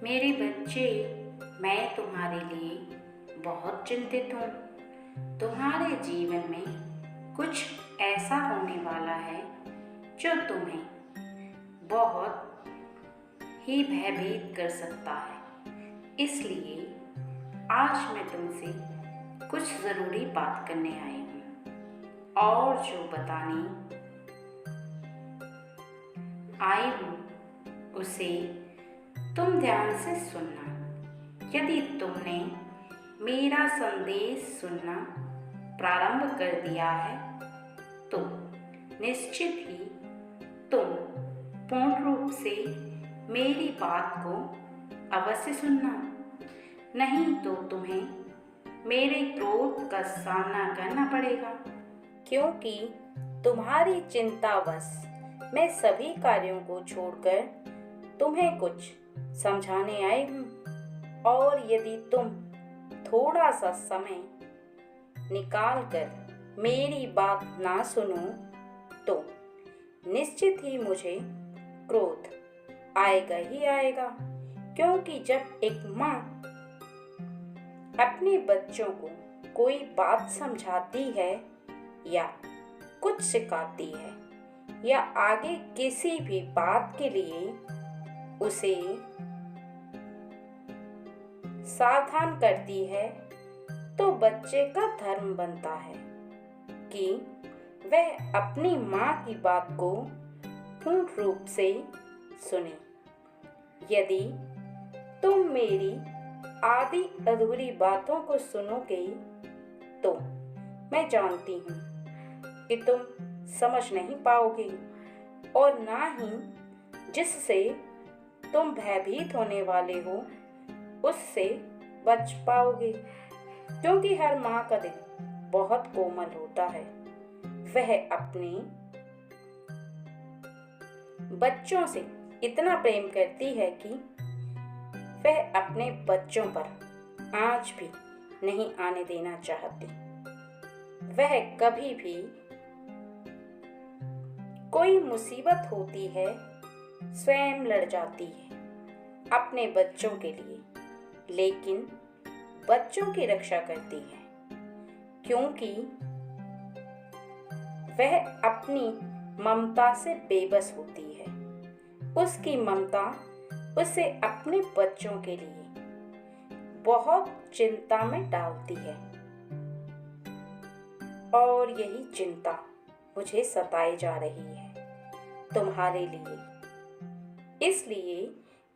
मेरे बच्चे, मैं तुम्हारे लिए बहुत चिंतित हूँ। तुम्हारे जीवन में कुछ ऐसा होने वाला है जो तुम्हें बहुत ही भयभीत कर सकता है। इसलिए आज मैं तुमसे कुछ ज़रूरी बात करने आई हूँ और जो बताने आई हूँ उसे तुम ध्यान से सुनना। यदि तुमने मेरा संदेश सुनना प्रारंभ कर दिया है तो निश्चित ही तुम पूर्ण रूप से मेरी बात को अवश्य सुनना, नहीं तो तुम्हें मेरे क्रोध का सामना करना पड़ेगा। क्योंकि तुम्हारी चिंतावश मैं सभी कार्यों को छोड़कर तुम्हें कुछ समझाने आई हूँ, और यदि तुम थोड़ा सा समय निकाल कर मेरी बात ना सुनो तो निश्चित ही मुझे क्रोध आएगा ही आएगा। क्योंकि जब एक माँ अपने बच्चों को कोई बात समझाती है या कुछ सिखाती है या आगे किसी भी बात के लिए उसे सावधान करती है तो बच्चे का धर्म बनता है कि वह अपनी माँ की बात को पूर्ण रूप से सुने। यदि तुम मेरी आधी अधूरी बातों को सुनोगे तो मैं जानती हूँ कि तुम समझ नहीं पाओगे और ना ही जिससे तुम भयभीत होने वाले हो उससे बच पाओगे। क्योंकि हर माँ का दिल बहुत कोमल होता है। वह अपने बच्चों से इतना प्रेम करती है कि वह अपने बच्चों पर आँच भी नहीं आने देना चाहती। वह कभी भी कोई मुसीबत होती है स्वयं लड़ जाती है अपने बच्चों के लिए, लेकिन बच्चों की रक्षा करती है क्योंकि वह अपनी ममता से बेबस होती है। उसकी ममता उसे अपने बच्चों के लिए बहुत चिंता में डालती है और यही चिंता मुझे सताए जा रही है तुम्हारे लिए। इसलिए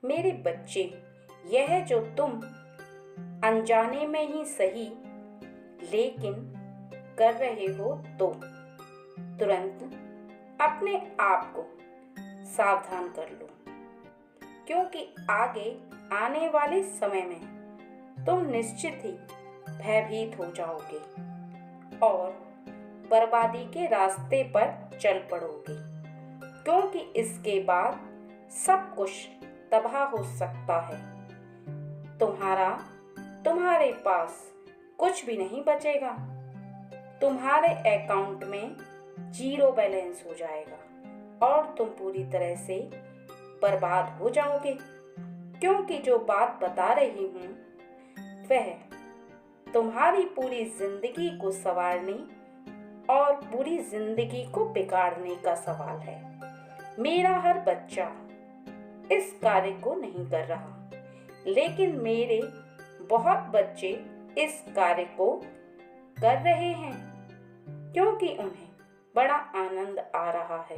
मेरे बच्चे, यह जो तुम अनजाने में ही सही लेकिन कर रहे हो तो तुरंत अपने आप को सावधान कर लो। क्योंकि आगे आने वाले समय में तुम निश्चित ही भयभीत हो जाओगे और बर्बादी के रास्ते पर चल पड़ोगे। क्योंकि इसके बाद सब कुछ तबाह हो सकता है। तुम्हारे पास कुछ भी नहीं बचेगा। तुम्हारे अकाउंट में 0 बैलेंस हो जाएगा और तुम पूरी तरह से बर्बाद हो जाओगे। क्योंकि जो बात बता रही हूँ वह तुम्हारी पूरी जिंदगी को संवारने और पूरी जिंदगी को बिगाड़ने का सवाल है। मेरा हर बच्चा इस कार्य को नहीं कर रहा, लेकिन मेरे बहुत बच्चे इस कार्य को कर रहे हैं क्योंकि उन्हें बड़ा आनंद आ रहा है।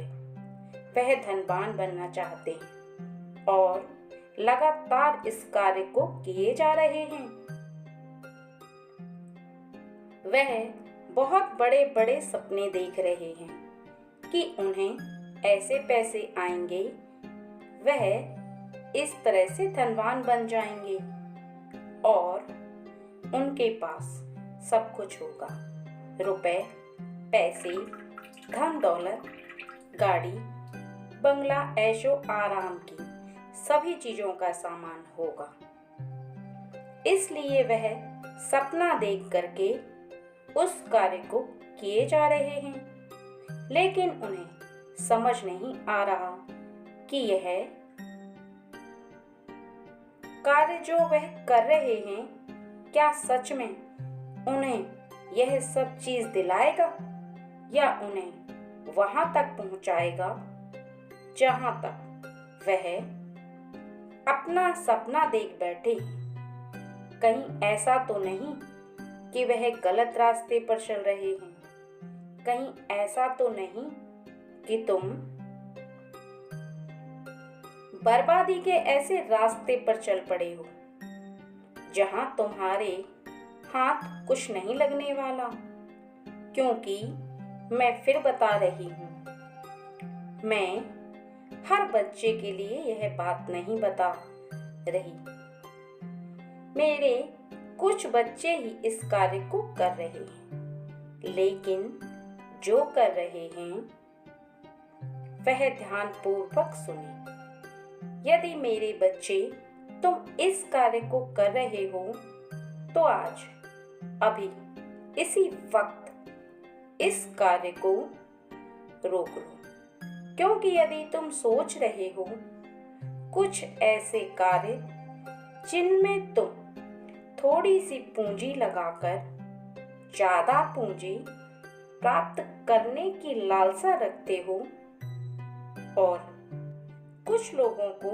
वह धनवान बनना चाहते हैं और लगातार इस कार्य को किए जा रहे हैं। वह बहुत बड़े बड़े सपने देख रहे हैं कि उन्हें ऐसे पैसे आएंगे, वह इस तरह से धनवान बन जाएंगे और उनके पास सब कुछ होगा। रुपए, पैसे, धन दौलत, गाड़ी, बंगला, ऐशो आराम की सभी चीजों का सामान होगा। इसलिए वह सपना देख करके उस कार्य को किए जा रहे हैं, लेकिन उन्हें समझ नहीं आ रहा कि यह कार्य जो वह कर रहे हैं क्या सच में उन्हें यह सब चीज दिलाएगा या उन्हें वहां तक पहुंचाएगा जहां तक वह अपना सपना देख बैठे हैं। कहीं ऐसा तो नहीं कि वह गलत रास्ते पर चल रहे हैं। कहीं ऐसा तो नहीं कि तुम बर्बादी के ऐसे रास्ते पर चल पड़े हो जहां तुम्हारे हाथ कुछ नहीं लगने वाला। क्योंकि मैं फिर बता रही हूं, मैं हर बच्चे के लिए यह बात नहीं बता रही। मेरे कुछ बच्चे ही इस कार्य को कर रहे हैं, लेकिन जो कर रहे हैं वह ध्यानपूर्वक सुने। यदि मेरे बच्चे तुम इस कार्य को कर रहे हो तो आज अभी इसी वक्त इस कार्य को रोक लो। क्योंकि यदि तुम सोच रहे हो कुछ ऐसे कार्य जिनमें तुम थोड़ी सी पूंजी लगाकर ज्यादा पूंजी प्राप्त करने की लालसा रखते हो और कुछ लोगों को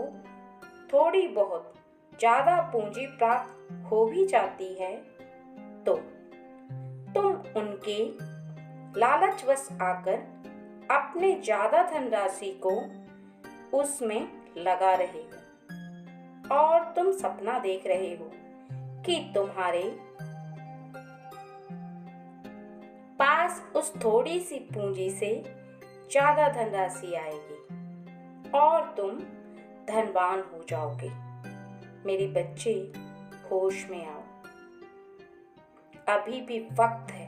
थोड़ी बहुत ज्यादा पूंजी प्राप्त हो भी जाती है, तो तुम उनके लालचवश आकर अपने ज्यादा धनराशि को उसमें लगा रहे हो और तुम सपना देख रहे हो कि तुम्हारे पास उस थोड़ी सी पूंजी से ज्यादा धनराशि आएगी और तुम धनवान हो जाओगे। मेरे बच्चे, होश में आओ, अभी भी वक्त है।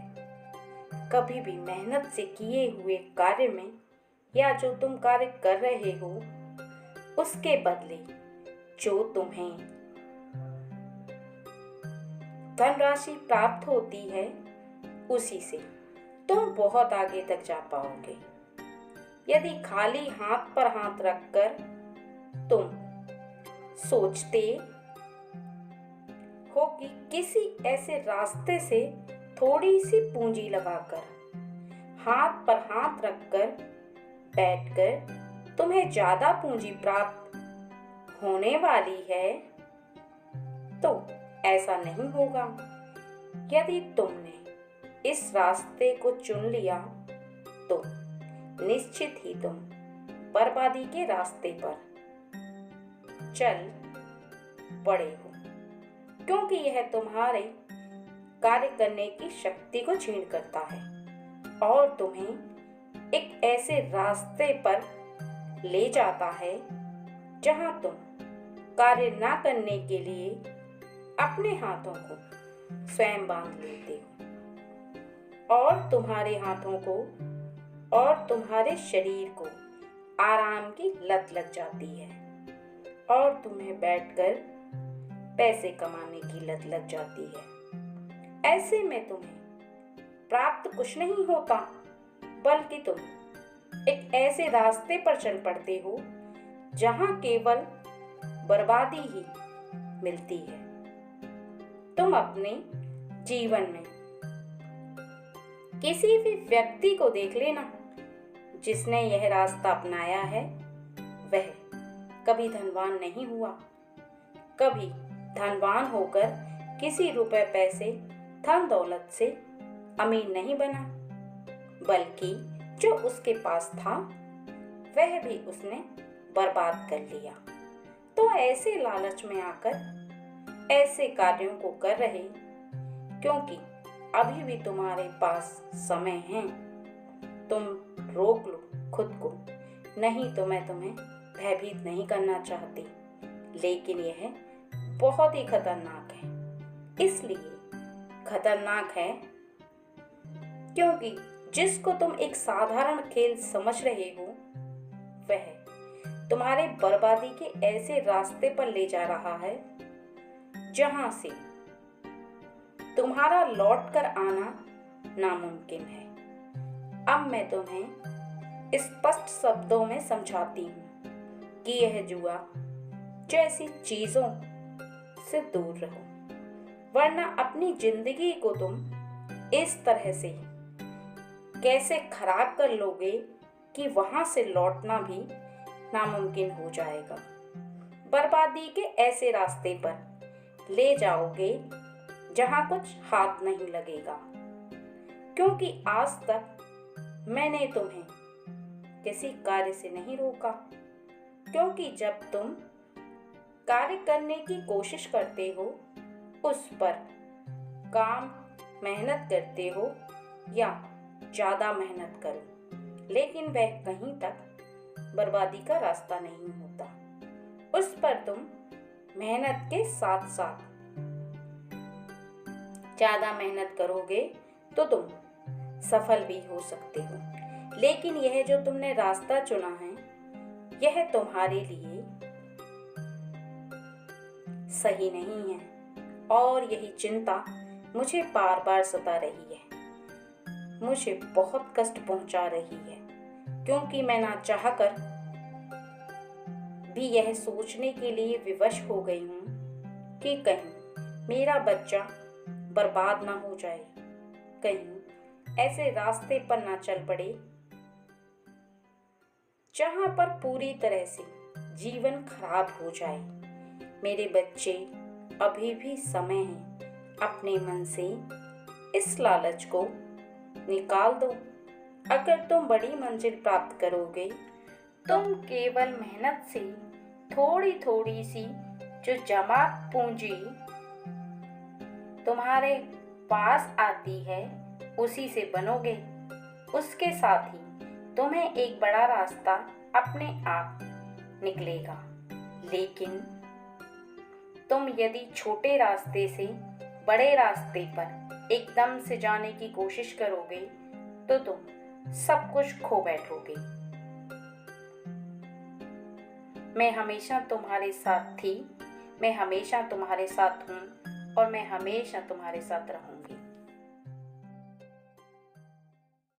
कभी भी मेहनत से किए हुए कार्य में या जो तुम कार्य कर रहे हो उसके बदले जो तुम्हें धनराशि प्राप्त होती है उसी से तुम बहुत आगे तक जा पाओगे। यदि खाली हाथ पर हाथ रखकर तुम सोचते हो कि किसी ऐसे रास्ते से थोड़ी सी पूंजी लगाकर हाथ पर हाथ रखकर बैठकर तुम्हें ज्यादा पूंजी प्राप्त होने वाली है, तो ऐसा नहीं होगा। यदि तुमने इस रास्ते को चुन लिया तो निश्चित ही तुम बर्बादी के रास्ते पर चल पड़े हो, क्योंकि यह तुम्हारे कार्य करने की शक्ति को छीन करता है और तुम्हें एक ऐसे रास्ते पर ले जाता है जहां तुम कार्य ना करने के लिए अपने हाथों को स्वयं बांध लेते हो और तुम्हारे हाथों को और तुम्हारे शरीर को आराम की लत लग जाती है और तुम्हें बैठकर पैसे कमाने की लत लग जाती है। ऐसे में तुम्हें प्राप्त कुछ नहीं होता, बल्कि तुम एक ऐसे रास्ते पर चल पड़ते हो जहां केवल बर्बादी ही मिलती है। तुम अपने जीवन में किसी भी व्यक्ति को देख लेना जिसने यह रास्ता अपनाया है, वह कभी धनवान नहीं हुआ, कभी धनवान होकर किसी रुपए पैसे धन दौलत से अमीर नहीं बना, बल्कि जो उसके पास था वह भी उसने बर्बाद कर लिया। तो ऐसे लालच में आकर ऐसे कार्यों को कर रहे, क्योंकि अभी भी तुम्हारे पास समय है। तुम रोक लो खुद को, नहीं तो मैं तुम्हें भयभीत नहीं करना चाहती, लेकिन यह बहुत ही खतरनाक है। इसलिए खतरनाक है क्योंकि जिसको तुम एक साधारण खेल समझ रहे हो वह तुम्हारे बर्बादी के ऐसे रास्ते पर ले जा रहा है जहां से तुम्हारा लौट कर आना नामुमकिन है। अब मैं तुम्हें स्पष्ट शब्दों में समझाती हूँ कि यह जुआ जैसी चीजों से दूर रहो, वरना अपनी जिंदगी को तुम इस तरह से कैसे खराब कर लोगे कि वहां से लौटना भी नामुमकिन हो जाएगा। बर्बादी के ऐसे रास्ते पर ले जाओगे जहां कुछ हाथ नहीं लगेगा, क्योंकि आज तक मैंने तुम्हें किसी कार्य से नहीं रोका। क्योंकि जब तुम कार्य करने की कोशिश करते हो, उस पर काम मेहनत करते हो या ज़्यादा मेहनत करो, लेकिन वह कहीं तक बर्बादी का रास्ता नहीं होता। उस पर तुम मेहनत के साथ साथ ज़्यादा मेहनत करोगे तो तुम सफल भी हो सकते हो। लेकिन यह जो तुमने रास्ता चुना है, यह तुम्हारे लिए सही नहीं है, और यही चिंता मुझे बार बार सता रही है, मुझे बहुत कष्ट पहुंचा रही है, क्योंकि मैं ना चाहकर भी यह सोचने के लिए विवश हो गई हूँ कि कहीं मेरा बच्चा बर्बाद ना हो जाए, कहीं ऐसे रास्ते पर ना चल पड़े जहां पर पूरी तरह से जीवन खराब हो जाए। मेरे बच्चे, अभी भी समय है, अपने मन से इस लालच को निकाल दो। अगर तुम बड़ी मंजिल प्राप्त करोगे, तुम केवल मेहनत से थोड़ी थोड़ी सी जो जमा पूंजी तुम्हारे पास आती है, उसी से बनोगे। उसके साथ ही तुम्हें एक बड़ा रास्ता अपने आप निकलेगा। लेकिन तुम यदि छोटे रास्ते से बड़े रास्ते पर एकदम से जाने की कोशिश करोगे, तो तुम सब कुछ खो बैठोगे। मैं हमेशा तुम्हारे साथ थी, मैं हमेशा तुम्हारे साथ हूँ, और मैं हमेशा तुम्हारे साथ रहूंगी।